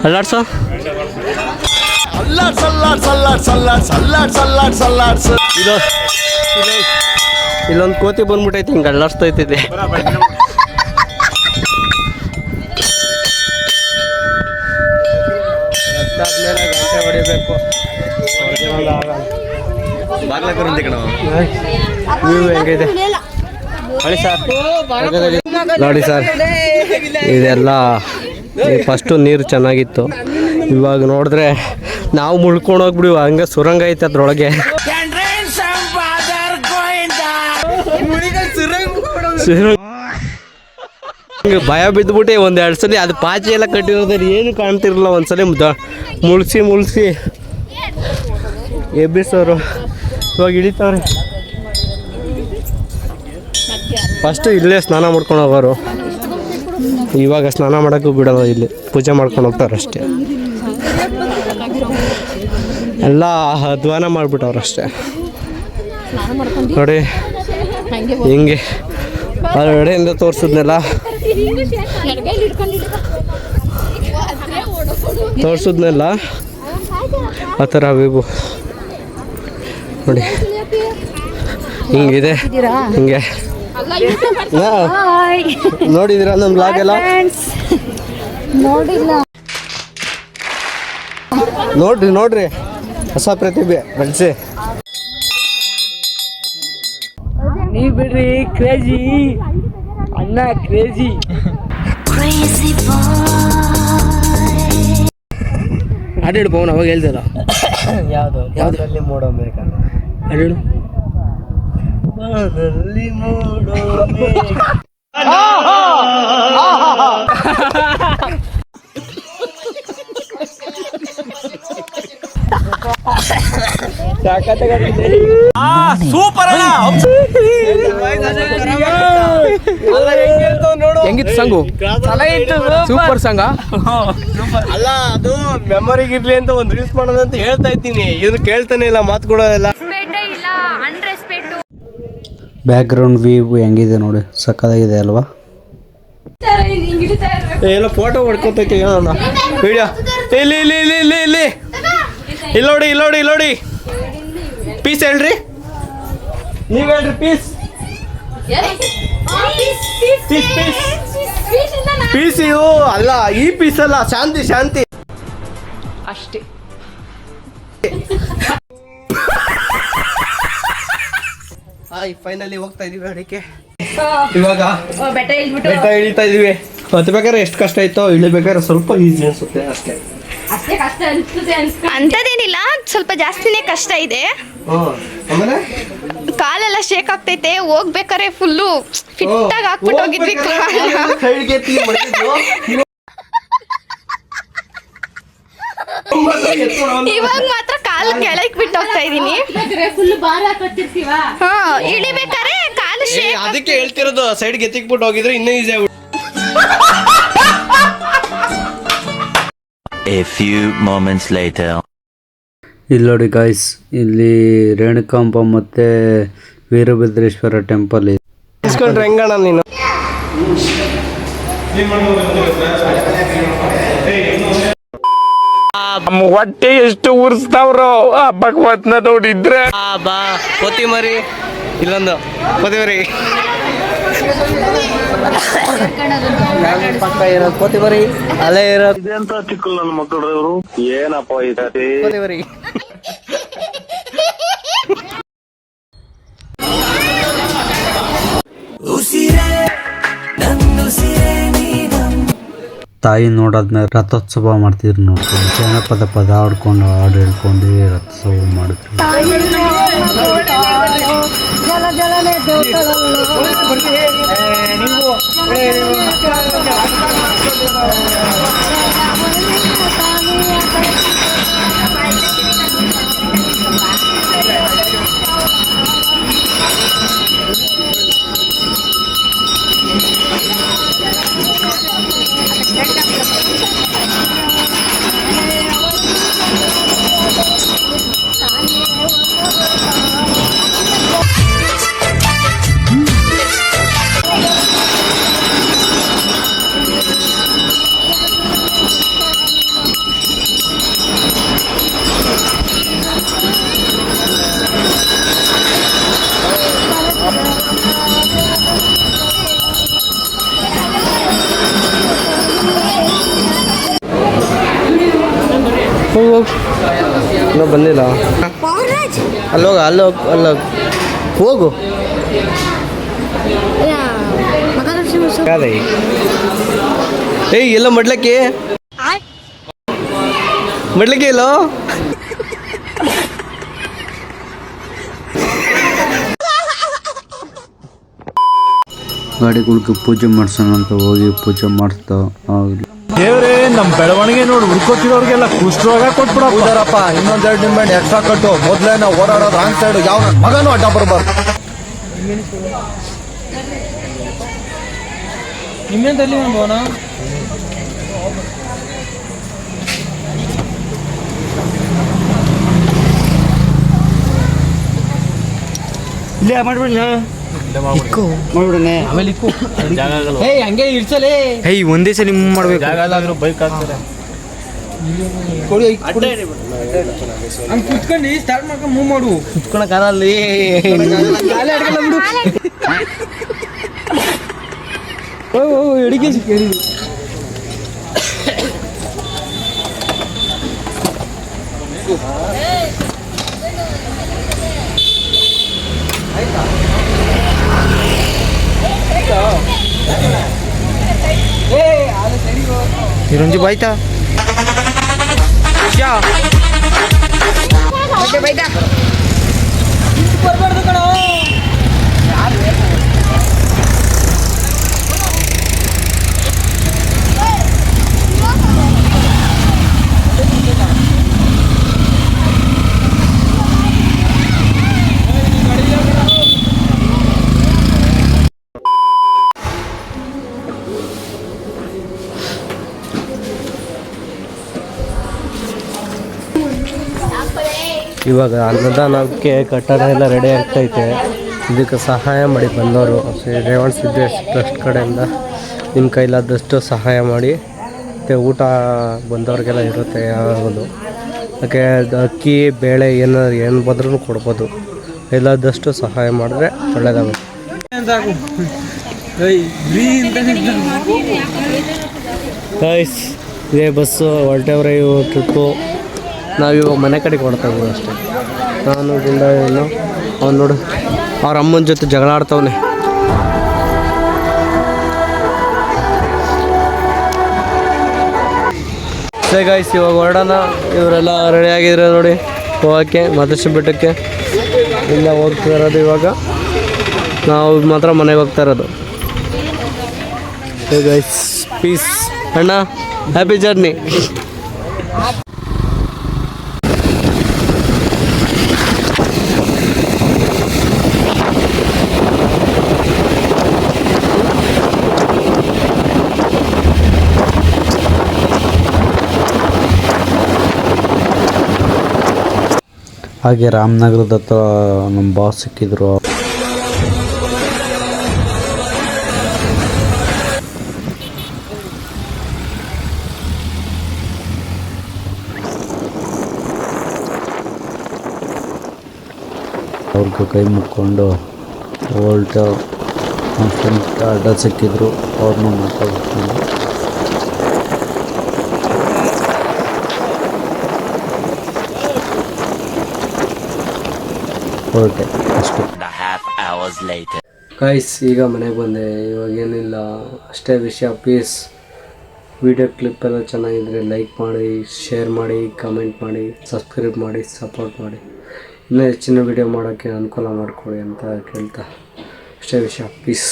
ಅಲ್ಲಾಡ್ಸು ಇಲ್ಲೊಂದು ಕೋತಿ ಬಂದ್ಬಿಟ್ಟೈತಿ ಹಿಂಗೆ ಅಲ್ಲಾಡ್ಸ್ತೈತಿದೆ. ಗಂಟೆ ಹೊಡಿಬೇಕು. ಹೆಂಗಿದೆ ನೋಡಿ ಸರ್, ಇದೆಲ್ಲ ಫಸ್ಟು ನೀರು ಚೆನ್ನಾಗಿತ್ತು. ಇವಾಗ ನೋಡಿದ್ರೆ ನಾವು ಮುಳ್ಕೊಂಡು ಹೋಗ್ಬಿಡಿ, ಹಂಗೆ ಸುರಂಗ ಐತೆ ಅದ್ರೊಳಗೆ. ಭಯ ಬಿದ್ದುಬಿಟ್ಟೆ ಒಂದೆರಡು ಸಲ. ಅದು ಪಾಚಿ ಎಲ್ಲ ಕಟ್ಟಿರೋದ್ರೆ ಏನು ಕಾಣ್ತಿರಲಿಲ್ಲ. ಒಂದ್ಸಲ ಮುಳ್ಸಿ ಎಬ್ಬಿಸೋರು ಇವಾಗ ಇಳಿತವ್ರೆ. ಫಸ್ಟು ಇಲ್ಲೇ ಸ್ನಾನ ಮಾಡ್ಕೊಂಡು ಹೋಗೋರು, ಇವಾಗ ಸ್ನಾನ ಮಾಡೋಕ್ಕೂ ಬಿಡೋದು, ಇಲ್ಲಿ ಪೂಜೆ ಮಾಡ್ಕೊಂಡು ಹೋಗ್ತಾರೆ ಅಷ್ಟೇ. ಎಲ್ಲ ಅಧ್ವಾನ ಮಾಡಿಬಿಟ್ಟವ್ರು ಅಷ್ಟೇ ನೋಡಿ. ಹಿಂಗೆ ಹೊರಗಡೆಯಿಂದ ತೋರಿಸಿದ್ನಲ್ಲ, ಆ ಥರ ವ್ಯೂ ನೋಡಿ. ಹಿಂಗಿದೆ, ಹಿಂಗೆ ನೋಡಿದಿರಾ ನಮ್ಮ ಬ್ಲಾಗ್ ಎಲ್ಲ? ನೋಡ್ರಿ ಹೊಸ ಪ್ರತಿಭೆ ಬೆಳೆಸಿ. ನೀ ಬಿಡ್ರಿ, ಕ್ರೇಜಿ ಅಣ್ಣ, ಕ್ರೇಜಿ. ಹಾಡು ಪವನ್ ಅವಾಗ ಹೇಳ್ದಲ್ಲ, ಯಾವುದಲ್ಲಿ ಮೋಡ ಮೇಘ ಹಾಡು ಸೂಪರ್. ಹೆಂಗಿತ್ತು ಸಂಗು? ಸೂಪರ್ ಸಂಘ ಅಲ್ಲ, ಅದು ಮೆಮೊರಿಗಿರ್ಲಿ ಅಂತ ಒಂದು ರೀಲ್ಸ್ ಮಾಡೋದಂತ ಹೇಳ್ತಾ ಇದ್ದೀನಿ. ಇದು ಕೇಳ್ತಾನೆ ಇಲ್ಲ, ಮಾತು ಕೊಡೋದಿಲ್ಲ. ಬ್ಯಾಕ್ ಗ್ರೌಂಡ್ ವ್ಯೂ ಹೆಂಗಿದೆ ನೋಡಿ, ಸಕ್ಕತ್ತಾಗಿದೆ ಅಲ್ವಾ? ಎಲ್ಲ ಫೋಟೋ ಹೊಡ್ಕೊತೈತಿ ವಿಡಿಯೋ. ಇಲ್ಲಿ ನೋಡಿ ಪೀಸ್ ಹೇಳ್ರಿ, ನೀವ್ ಹೇಳ್ರಿ ಪೀಸ್. ಪೀಸ್ ಇವು ಅಲ್ಲ, ಈ ಪೀಸ್ ಅಲ್ಲ, ಶಾಂತಿ ಅಷ್ಟೇ. ಫೈನಲಿ ಹೋಗ್ತಾ ಇದೀವಿ ಅಡಿಕೆ. ಇವಾಗ ಬೆಟ್ಟ ಇಳಿತಾ ಇದೀವಿ. ಹತ್ಬೇಕಾದ್ರೆ ಎಷ್ಟು ಕಷ್ಟ ಆಯ್ತೋ, ಇಳಿಬೇಕಾದ್ರೆ ಸ್ವಲ್ಪ ಈಸಿ ಅನ್ಸುತ್ತೆ ಅಷ್ಟೇ. ಅಂತದೇನಿಲ್ಲ, ಸ್ವಲ್ಪ ಜಾಸ್ತಿನೇ ಕಷ್ಟ ಇದೆ. ಆಮೇಲೆ ಕಾಲೆಲ್ಲ ಶೇಕ್ ಆಗ್ತೈತೆ. ಹೋಗ್ಬೇಕಾರೆ ಫುಲ್ಲು ಫಿಟ್ ಆಗಿ ಹಾಕ್ಬಿಟ್ಟು ಹೋಗಿದ್ವಿ. ಇವಾಗ ಮಾತ್ರ ಕಾಲು ಕೆಳಗೆ ಬಿಟ್ಟು ಹೋಗ್ತಾ ಇದೀನಿ. ಇಳಿಬೇಕಾರೆ ಕಾಲು ಶೇಕ್. ಅದಕ್ಕೆ ಹೇಳ್ತಿರೋದು, ಸೈಡ್ಗೆ ಎತ್ತಿಕ್ಬಿಟ್ಟು ಹೋಗಿದ್ರೆ ಇನ್ನೂ ಈಸಿ ಆಗ್ಬಿಟ್ಟು. A few moments later. ಇಲ್ಲಿ ನೋಡಿ ಗಾಯ್ಸ್, ಇಲ್ಲಿ ರೇಣುಕಾಂಬ ಮತ್ತು ವೀರಭದ್ರೇಶ್ವರ ಟೆಂಪಲ್ ಇದೆ. ಇಸ್ಕೊಂಡ್ರೆ ಹೆಂಗಣ್ಣ ನೀನು? ಹೊಟ್ಟೆ ಎಷ್ಟು ಉರ್ಸ್ತಾವ್ರು ಭಗವತ್ನ ನೋಡಿದ್ರೆ. ಬಾ ಕೋತಿ ಮರಿ, ಇಲ್ಲೊಂದು ಕೋತಿ ಮರಿ, ಪಕ್ಕ ಇರೋದು ಕೋತಿ ಮರಿ, ಅಲ್ಲೇ ಇರೋದು ಇದೆಂತ ಚಿಕ್ಕಲ್ ನನ್ನ ಮಕ್ಕಳು ಇವರು. ಏನಪ್ಪ ಇದೆ ಕೋತಿ ಮರಿ. ತಾಯಿ ನೋಡಾದ್ಮೇಲೆ ರಥೋತ್ಸವ ಮಾಡ್ತಿದ್ರು ನೋಡಿ. ಜನಪದ ಪದ ಆಡ್ಕೊಂಡು ಹಾಡು ಹೇಳ್ಕೊಂಡು ರಥೋತ್ಸವ ಮಾಡಿದ್ರು. ಇನ್ನೂ ಬಂದಿಲ್ಲ. ಅಲ್ಲೋಗ ಅಲ್ಲೋಗ ಹೋಗು. ಏಯ್ ಎಲ್ಲ ಮಡ್ಲಕ್ಕಿ ಇಲ್ಲೋ. ಗಾಡಿಗಳಿಗೆ ಪೂಜೆ ಮಾಡ್ಸೋಣ ಅಂತ ಹೋಗಿ ಪೂಜೆ ಮಾಡಿಸ್ತಾ ದೇವ್ರೇ ನಮ್ಮ ಬೆಳವಣಿಗೆ ನೋಡಿ ಹುಡ್ಕೋತಿರೋರ್ಗೆಲ್ಲ ಕುಷ್ಠರೋಗ ಕೊಟ್ಬಿಡಪ್ಪ. ಇನ್ನೊಂದೆರಡು ನಿಂಬೆ ಎಕ್ಸ್ಟ್ರಾ ಕಟ್ಟು. ಮೊದಲೇ ನಾವು ಓಡಾಡೋದು ರಾಂಗ್ ಸೈಡ್. ಯಾವ ನನ್ನ ಮಗನೂ ಅಡ್ಡ ಬರಬಾರ್ದು. ನಿಮ್ಮೆಂತಲ್ಲಿ ಬೋನ ಇಲ್ಲೇ ಮಾಡ್ಬಿಡ ಹಂಗೆ ಇರ್ಸಲೇ. ಒಂದೇ ಸಲ ಮಾಡ್ಬೇಕು. ಬೈಕ್ ಹಾಕ್ತಾರೆ ಹಂಗೆ ಕುತ್ಕೊಂಡು ಸ್ಟಾರ್ಟ್ ಮಾಡ್ಕೊಂಡು ಮೂವ್ ಮಾಡು. ಕುತ್ಕೊಳಕಾರಲ್ಲಿ ಎಡಿಗೆ ಸಿಕ್ಕೇರಿ. ಇರೊಂಜಿ ಬಾಯ್ತಾ ಇವಾಗ ಅನ್ನದಾನಕ್ಕೆ ಕಟ್ಟಡ ಎಲ್ಲ ರೆಡಿ ಆಗ್ತೈತೆ. ಇದಕ್ಕೆ ಸಹಾಯ ಮಾಡಿ ಬಂದವರು ಶ್ರೀ ರೇವಣ ಸಿದ್ದೇಶ್ ಟ್ರಸ್ಟ್ ಕಡೆಯಿಂದ ನಿಮ್ಮ ಕೈಲಾದಷ್ಟು ಸಹಾಯ ಮಾಡಿ. ಮತ್ತು ಊಟ ಬಂದವ್ರಿಗೆಲ್ಲ ಇರುತ್ತೆ ಯಾವುದು. ಅದಕ್ಕೆ ಅಕ್ಕಿ ಬೇಳೆ ಏನು ಬಂದ್ರೂ ಕೊಡ್ಬೋದು. ಎಲ್ಲಾದಷ್ಟು ಸಹಾಯ ಮಾಡಿದ್ರೆ ಒಳ್ಳೆಯದಾಗುತ್ತೆ. ಗೈಸ್ ಇದೇ ಬಸ್ಸು ಹೊರಟವ್ರೆ. ಇವು ಟ್ರಿಪ್ಪು ನಾವಿವಾಗ ಮನೆ ಕಡೆಗೆ ಹೊಡ್ತಾ ಇದ್ದೀವಿ ಅಷ್ಟೇ. ನಾನು ಗುಂಡ ಏನು ಅವ್ನು ನೋಡು ಅವ್ರ ಅಮ್ಮನ ಜೊತೆ ಜಗಳ ಆಡ್ತವನೆ. ಸೇ ಗೈಸ್ ಇವಾಗ ಹೊರಡೋಣ. ಇವರೆಲ್ಲ ರೆಡಿಯಾಗಿದ್ರೆ ನೋಡಿ ಹೋಗೋಕ್ಕೆ ಮಹದೇಶ್ವರ ಬೆಟ್ಟಕ್ಕೆ. ಇಲ್ಲ ಹೋಗ್ತಾ ಇರೋದು ಇವಾಗ. ನಾವು ಮಾತ್ರ ಮನೆಗೆ ಹೋಗ್ತಾ ಇರೋದು. ಸೇ ಗೈಸ್ ಪೀಸ್ ಅಣ್ಣ, ಹ್ಯಾಪಿ ಜರ್ನಿ. ಹಾಗೆ ರಾಮನಗರದ ಹತ್ರ ನಮ್ಮ ಬಾಸ್ ಸಿಕ್ಕಿದ್ರು. ಅವ್ರಿಗೆ ಕೈ ಮುಕ್ಕೊಂಡು ಓಲ್ಟ ನಮ್ಮ ಫ್ರೆಂಡ್ ಅಡ್ಡ ಸಿಕ್ಕಿದ್ರು. ಅವ್ರನ್ನ ಮಾತಾಡ್ಕೊಂಡು ಹೊರಟೆ ಅಷ್ಟೇ. ಗೈಸ್ ಈಗ ಮನೆಗೆ ಬಂದೆ. ಇವಾಗ ಏನಿಲ್ಲ ಅಷ್ಟೇ ವಿಷಯ. ಪೀಸ್. ವಿಡಿಯೋ ಕ್ಲಿಪ್ ಎಲ್ಲ ಚೆನ್ನಾಗಿದ್ರೆ ಲೈಕ್ ಮಾಡಿ, ಶೇರ್ ಮಾಡಿ, ಕಮೆಂಟ್ ಮಾಡಿ, ಸಬ್ಸ್ಕ್ರೈಬ್ ಮಾಡಿ, ಸಪೋರ್ಟ್ ಮಾಡಿ. ಇನ್ನೂ ಹೆಚ್ಚಿನ ವಿಡಿಯೋ ಮಾಡೋಕ್ಕೆ ಅನುಕೂಲ ಮಾಡಿಕೊಡಿ ಅಂತ ಕೇಳ್ತಾ ಅಷ್ಟೇ ವಿಷಯ. ಪೀಸ್.